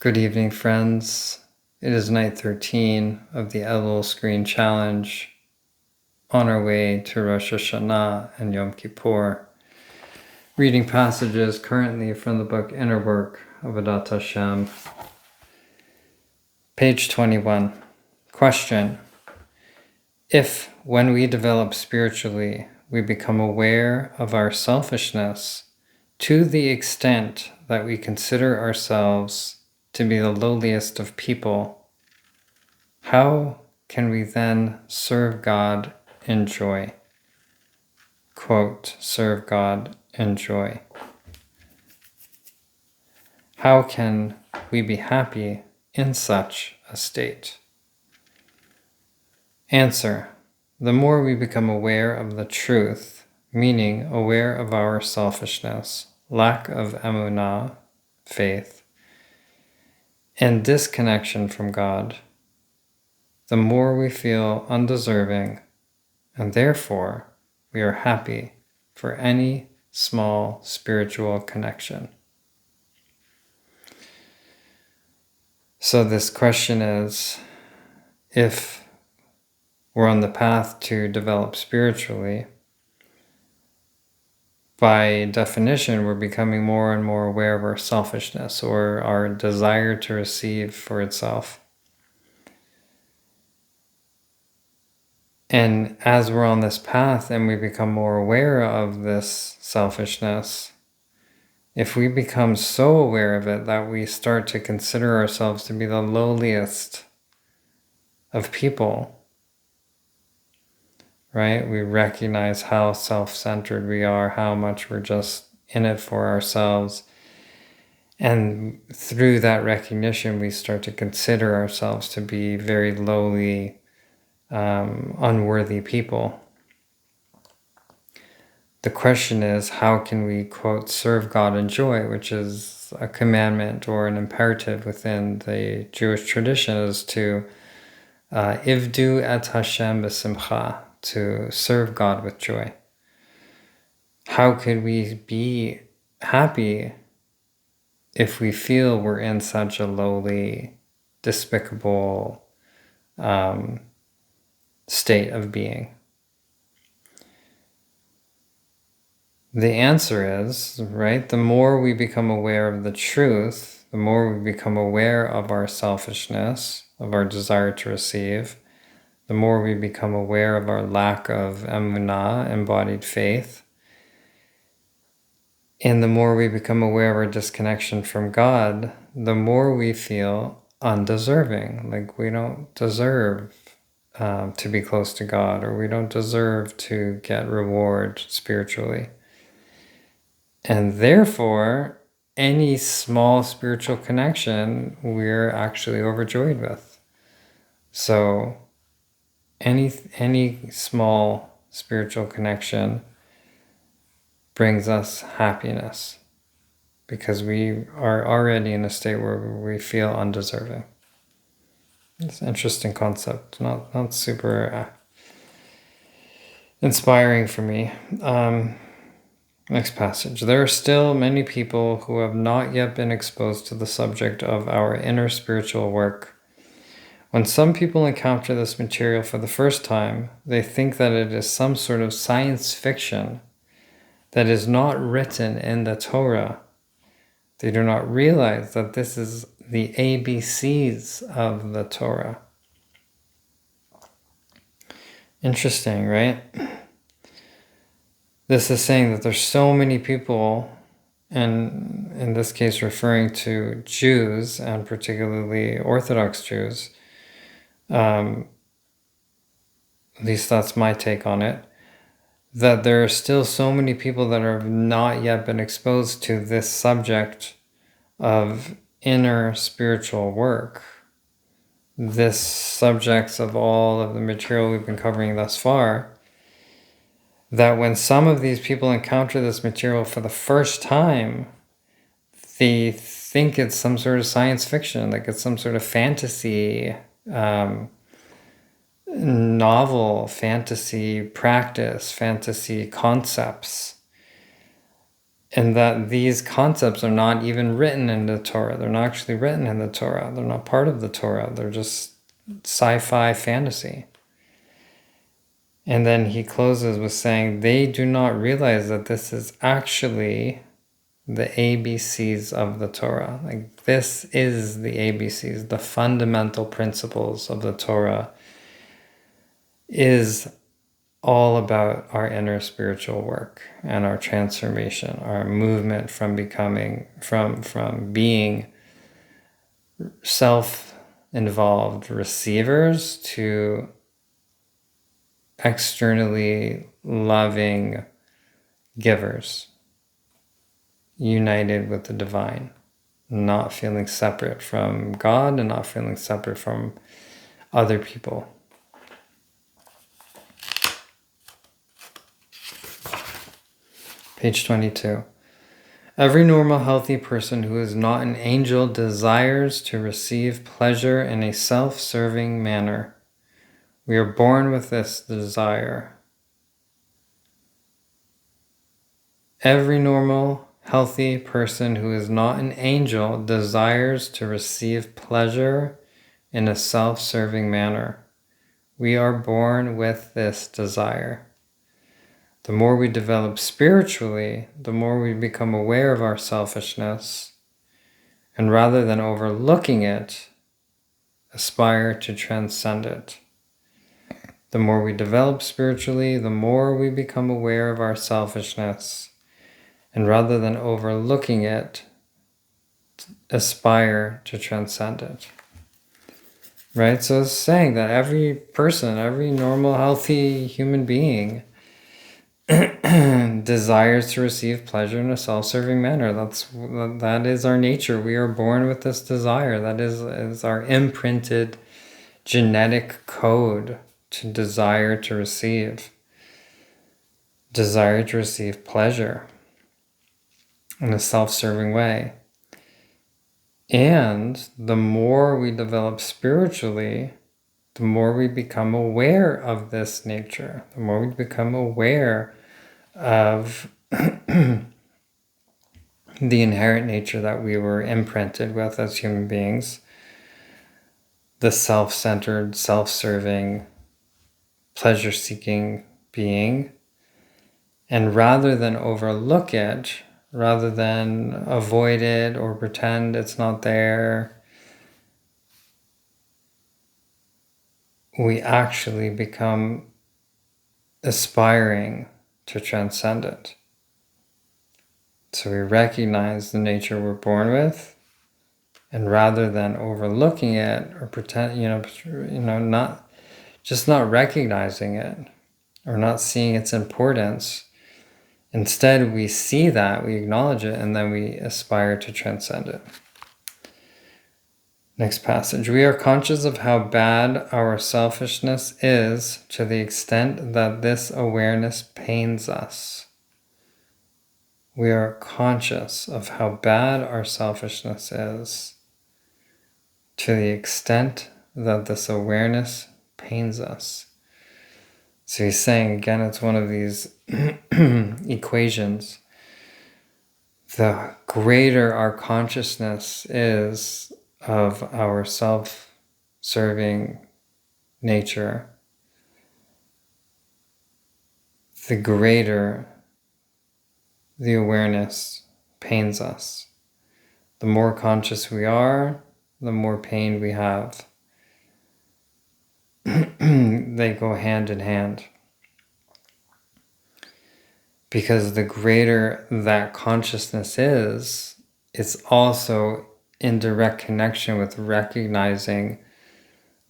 Good evening, friends. It is night 13 of the Elul Screen Challenge, on our way to Rosh Hashanah and Yom Kippur. Reading passages currently from the book Inner Work of Adat Hashem. Page 21. Question. If, when we develop spiritually, we become aware of our selfishness to the extent that we consider ourselves to be the lowliest of people, how can we then serve God in joy? Quote, serve God in joy. How can we be happy in such a state? Answer. The more we become aware of the truth, meaning aware of our selfishness, lack of emunah, faith, and disconnection from God, the more we feel undeserving, and therefore we are happy for any small spiritual connection. So this question is, if we're on the path to develop spiritually, by definition, we're becoming more and more aware of our selfishness or our desire to receive for itself. And as we're on this path and we become more aware of this selfishness, if we become so aware of it that we start to consider ourselves to be the lowliest of people, right? We recognize how self-centered we are, how much we're just in it for ourselves. And through that recognition, we start to consider ourselves to be very lowly, unworthy people. The question is, how can we, quote, serve God in joy, which is a commandment or an imperative within the Jewish tradition, is to ivdu et Hashem b'simcha, to serve God with joy. How could we be happy if we feel we're in such a lowly, despicable state of being? The answer is, right, the more we become aware of the truth, the more we become aware of our selfishness, of our desire to receive, the more we become aware of our lack of emunah, embodied faith, and the more we become aware of our disconnection from God, the more we feel undeserving, like we don't deserve to be close to God, or we don't deserve to get reward spiritually. And therefore, any small spiritual connection, we're actually overjoyed with. So any small spiritual connection brings us happiness because we are already in a state where we feel undeserving. It's an interesting concept, not super inspiring for me. Next passage. There are still many people who have not yet been exposed to the subject of our inner spiritual work. When some people encounter this material for the first time, they think that it is some sort of science fiction that is not written in the Torah. They do not realize that this is the ABCs of the Torah. Interesting, right? This is saying that there's so many people, and in this case referring to Jews, and particularly Orthodox Jews, at least that's my take on it, that there are still so many people that have not yet been exposed to this subject of inner spiritual work, this subjects of all of the material we've been covering thus far, that when some of these people encounter this material for the first time, they think it's some sort of science fiction, like it's some sort of fantasy, novel, fantasy practice, fantasy concepts. And that these concepts are not even written in the Torah. They're not actually written in the Torah. They're not part of the Torah. They're just sci-fi fantasy. And then he closes with saying, they do not realize that this is actually the ABCs of the Torah. Like, this is the ABCs, the fundamental principles of the Torah is all about our inner spiritual work and our transformation, our movement from being self-involved receivers to externally loving givers, united with the divine, not feeling separate from God and not feeling separate from other people. Page 22. Every normal, healthy person who is not an angel desires to receive pleasure in a self-serving manner. We are born with this desire. Every normal, healthy person who is not an angel desires to receive pleasure in a self-serving manner. We are born with this desire. The more we develop spiritually, the more we become aware of our selfishness, and rather than overlooking it, aspire to transcend it. The more we develop spiritually, the more we become aware of our selfishness, and rather than overlooking it, aspire to transcend it. Right? So it's saying that every person, every normal, healthy human being desires to receive pleasure in a self-serving manner. That is our nature. We are born with this desire. That is our imprinted genetic code to desire to receive. Desire to receive pleasure in a self-serving way. And the more we develop spiritually, the more we become aware of this nature, the more we become aware of the inherent nature that we were imprinted with as human beings, the self-centered, self-serving, pleasure-seeking being. And rather than overlook it, rather than avoid it or pretend it's not there, we actually become aspiring to transcend it. So we recognize the nature we're born with, and rather than overlooking it or pretend, not recognizing it or not seeing its importance, instead we see that, we acknowledge it, and then we aspire to transcend it. Next passage. We are conscious of how bad our selfishness is to the extent that this awareness pains us. We are conscious of how bad our selfishness is to the extent that this awareness pains us. So he's saying, again, it's one of these equations. The greater our consciousness is of our self-serving nature, the greater the awareness pains us. The more conscious we are, the more pain we have. They go hand in hand. Because the greater that consciousness is, it's also in direct connection with recognizing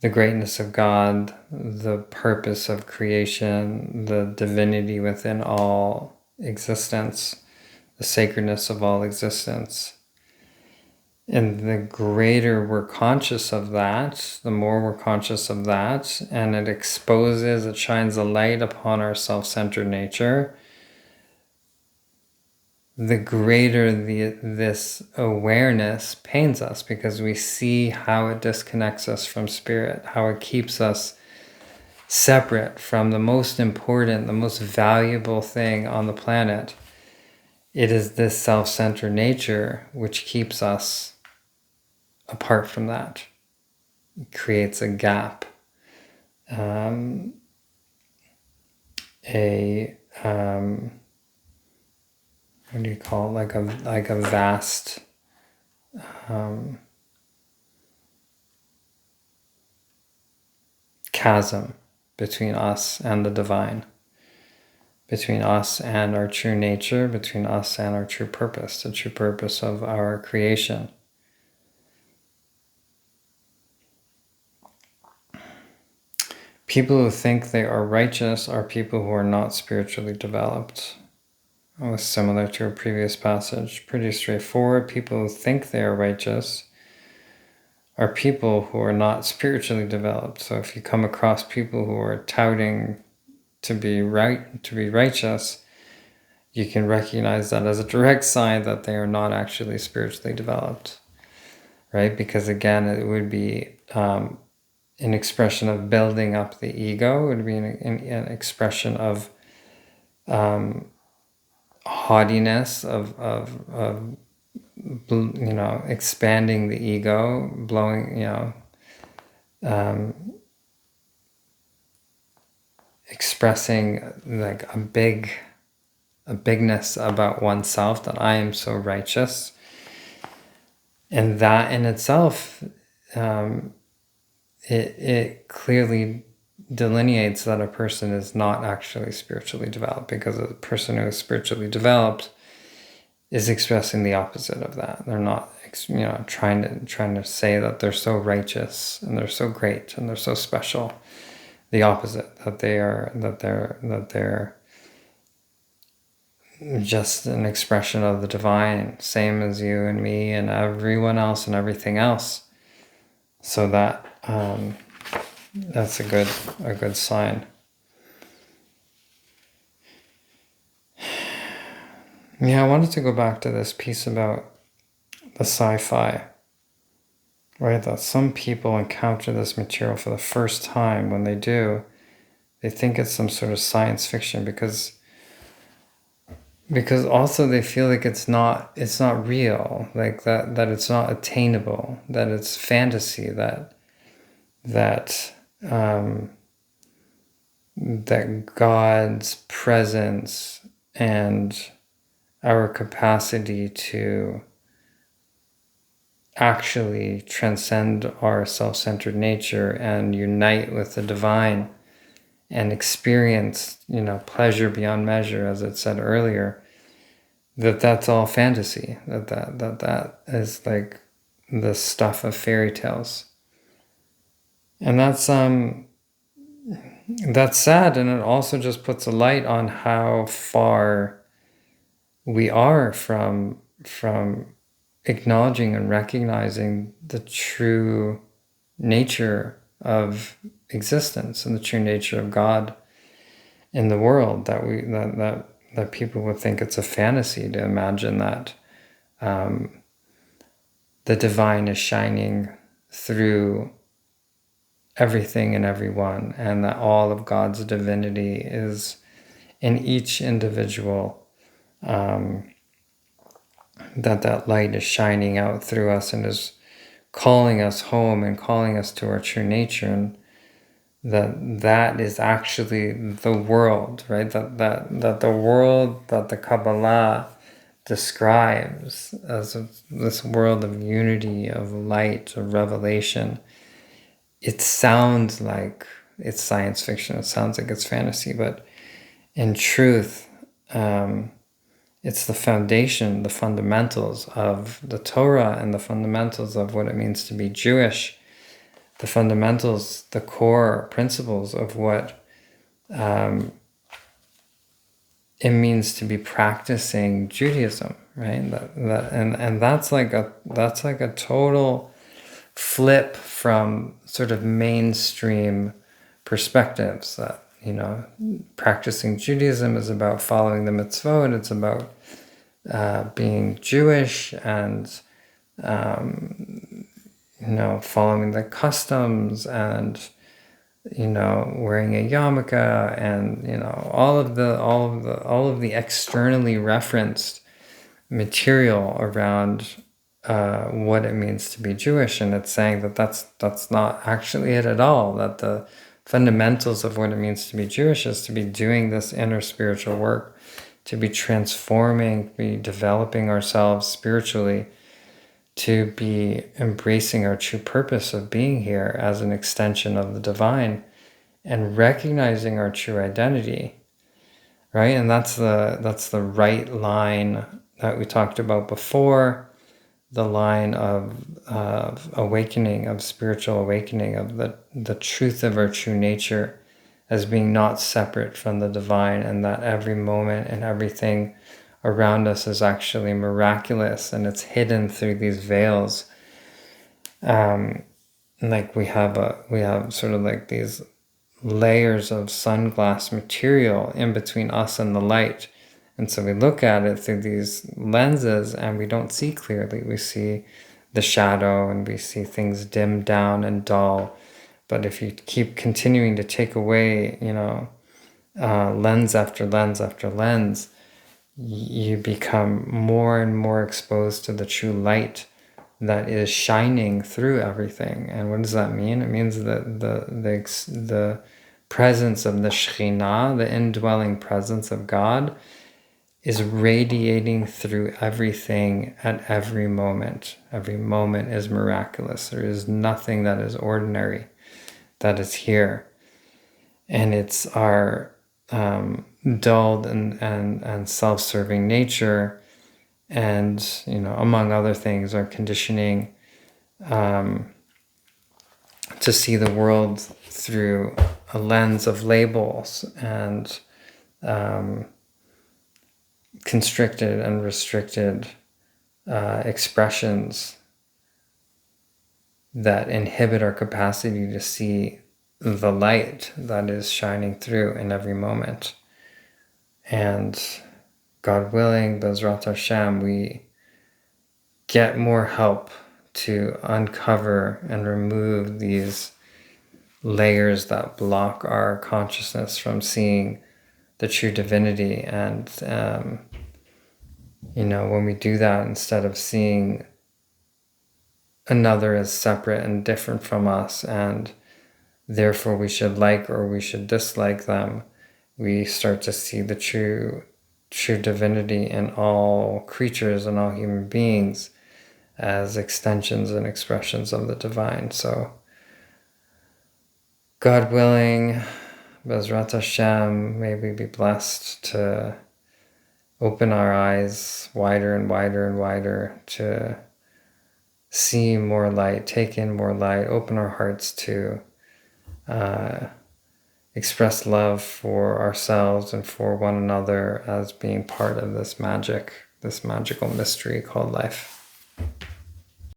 the greatness of God, the purpose of creation, the divinity within all existence, the sacredness of all existence. And the greater we're conscious of that, the more we're conscious of that, and it shines a light upon our self-centered nature, the greater this awareness pains us, because we see how it disconnects us from spirit, how it keeps us separate from the most important, the most valuable thing on the planet. it is this self-centered nature which keeps us apart from that. It creates a gap, what do you call it? Like a vast chasm between us and the divine, between us and our true nature, between us and our true purpose, the true purpose of our creation. People who think they are righteous are people who are not spiritually developed. It was similar to a previous passage, pretty straightforward. People who think they are righteous are people who are not spiritually developed. So if you come across people who are touting to be righteous, you can recognize that as a direct sign that they are not actually spiritually developed, right? Because again, it would be an expression of building up the ego. It would be an expression of haughtiness, of expanding the ego, blowing, expressing like a bigness about oneself, that I am so righteous. And that in itself, it clearly delineates that a person is not actually spiritually developed, because a person who is spiritually developed is expressing the opposite of that. They're not, trying to say that they're so righteous and they're so great and they're so special. The opposite, that they're just an expression of the divine, same as you and me and everyone else and everything else. So that that's a good sign. Yeah, I wanted to go back to this piece about the sci-fi, right? That some people encounter this material for the first time. When they do, they think it's some sort of science fiction, because also they feel like it's not real, like that it's not attainable, that it's fantasy, that God's presence and our capacity to actually transcend our self-centered nature and unite with the divine and experience, pleasure beyond measure, as it said earlier, that's all fantasy, that is like the stuff of fairy tales. And that's sad, and it also just puts a light on how far we are from acknowledging and recognizing the true nature of existence and the true nature of God in the world, that people would think it's a fantasy to imagine that the divine is shining through everything and everyone, and that all of God's divinity is in each individual, that light is shining out through us and is calling us home and calling us to our true nature, and that is actually the world, right? That the world that the Kabbalah describes as this world of unity, of light, of revelation. It sounds like it's science fiction. It sounds like it's fantasy, but in truth, it's the foundation, the fundamentals of the Torah, and the fundamentals of what it means to be Jewish, the fundamentals, the core principles of what it means to be practicing Judaism, right? And that's like a total flip from sort of mainstream perspectives, that practicing Judaism is about following the mitzvot, it's about being Jewish and following the customs and wearing a yarmulke and all of the externally referenced material around what it means to be Jewish, and it's saying that that's not actually it at all, that the fundamentals of what it means to be Jewish is to be doing this inner spiritual work, to be transforming, be developing ourselves spiritually, to be embracing our true purpose of being here as an extension of the divine, and recognizing our true identity, right? And that's the right line that we talked about before, the line of awakening, of spiritual awakening, of the truth of our true nature as being not separate from the divine, and that every moment and everything around us is actually miraculous, and it's hidden through these veils. Like we have sort of like these layers of sunglass material in between us and the light. And so we look at it through these lenses and we don't see clearly. We see the shadow and we see things dimmed down and dull. But if you keep continuing to take away, lens after lens after lens, you become more and more exposed to the true light that is shining through everything. And what does that mean? It means that the presence of the Shekhinah, the indwelling presence of God, is radiating through everything at every moment. Every moment is miraculous. There is nothing that is ordinary that is here. And it's our dulled and self-serving nature, and among other things, our conditioning to see the world through a lens of labels and constricted and restricted expressions that inhibit our capacity to see the light that is shining through in every moment. And God willing, Bezrat Hashem, we get more help to uncover and remove these layers that block our consciousness from seeing the true divinity. And, when we do that, instead of seeing another as separate and different from us, and therefore we should like or we should dislike them, we start to see the true divinity in all creatures and all human beings as extensions and expressions of the divine. So, God willing, Bezrat Hashem, may we be blessed to open our eyes wider and wider and wider to see more light, take in more light, open our hearts to express love for ourselves and for one another as being part of this magical mystery called life.